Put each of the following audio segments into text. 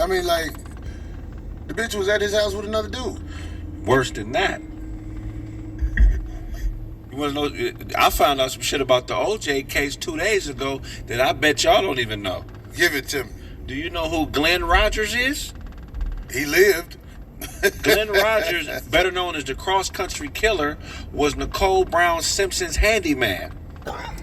I mean, like, the bitch was at his house with another dude. Worse than that. You want to know? I found out some shit about the O.J. case 2 days ago that I bet y'all don't even know. Give it to me. Do you know who Glenn Rogers is? He lived. Glenn Rogers, better known as the cross-country killer, was Nicole Brown Simpson's handyman.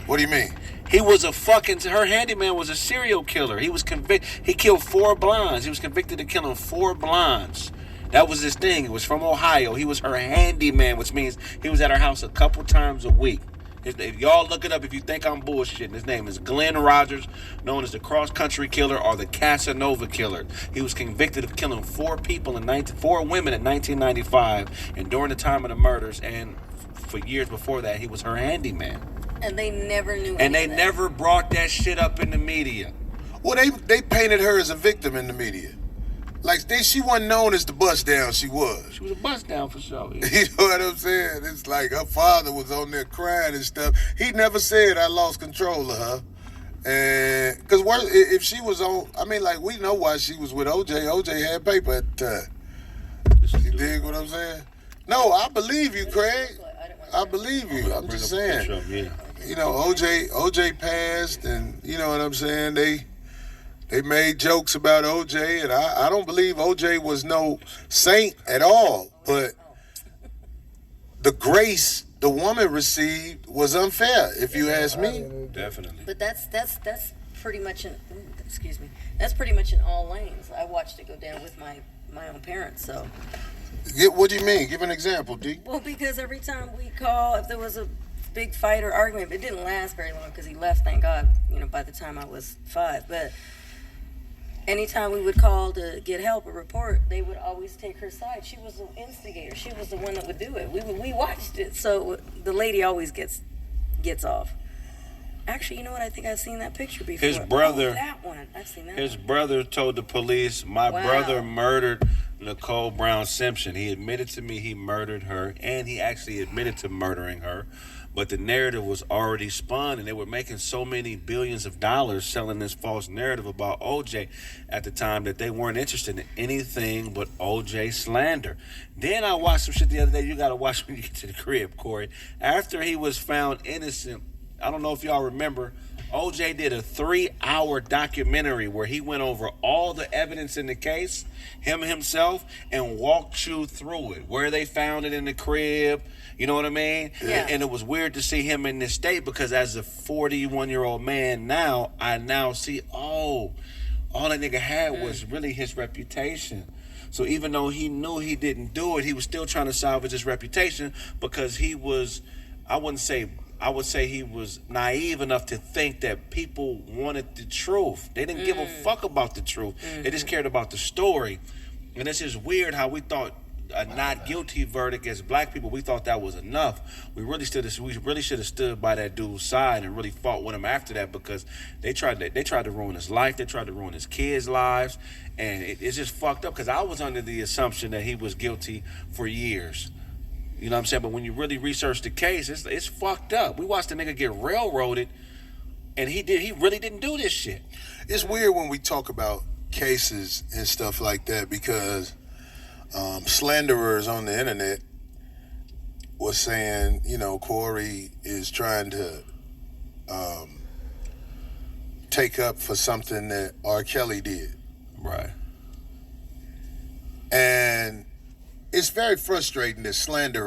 What do you mean? He was her handyman was a serial killer. He was convicted. He killed 4 blondes. He was convicted of killing 4 blondes. That was his thing. It was from Ohio. He was her handyman, which means he was at her house a couple times a week. If y'all look it up, if you think I'm bullshitting, his name is Glenn Rogers, known as the cross-country killer or the Casanova killer. He was convicted of killing 4 women in 1995, and during the time of the murders, and for years before that, he was her handyman. And they never knew. And they never brought that shit up in the media. Well, they painted her as a victim in the media. Like, she wasn't known as the bust down she was. She was a bust down for sure. Yeah. You know what I'm saying? It's like her father was on there crying and stuff. He never said I lost control of her. And because if she was on, I mean, like, we know why she was with O.J. O.J. had paper at the time. You dig what I'm saying? No, I believe you, Craig. I believe you. I'm just saying. You know, O.J. passed, and you know what I'm saying? They made jokes about O.J., and I don't believe O.J. was no saint at all, but the grace the woman received was unfair, if you ask me. Definitely. But that's pretty much that's pretty much in all lanes. I watched it go down with my own parents, so. What do you mean? Give an example, D. Well, because every time we call, if there was a big fight or argument, it didn't last very long because he left, thank God, by the time I was 5, but anytime we would call to get help or report, they would always take her side. She was the instigator. She was the one that would do it. We watched it, so the lady always gets off. Actually, you know what? I think I've seen that picture before. His brother, that one. I've seen that. His brother told the police, "My brother murdered Nicole Brown Simpson." He admitted to me he murdered her, and he actually admitted to murdering her. But the narrative was already spun, and they were making so many billions of dollars selling this false narrative about O.J. at the time that they weren't interested in anything but O.J. slander. Then I watched some shit the other day. You got to watch when you get to the crib, Corey. After he was found innocent, I don't know if y'all remember, O.J. did a 3-hour documentary where he went over all the evidence in the case, himself, and walked you through it, where they found it in the crib. You know what I mean? Yeah. And it was weird to see him in this state because as a 41-year-old man now, I now see, all that nigga had was really his reputation. So even though he knew he didn't do it, he was still trying to salvage his reputation because he was, I would say he was naive enough to think that people wanted the truth. They didn't give a fuck about the truth. They just cared about the story. And it's just weird how we thought a not guilty verdict as black people, we thought that was enough. We really should have stood by that dude's side and really fought with him after that because they tried to ruin his life. They tried to ruin his kids' lives, and it's just fucked up because I was under the assumption that he was guilty for years. You know what I'm saying? But when you really research the case, it's fucked up. We watched the nigga get railroaded, and he really didn't do this shit. It's weird when we talk about cases and stuff like that because slanderers on the internet was saying, Corey is trying to take up for something that R. Kelly did. Right. And it's very frustrating that slander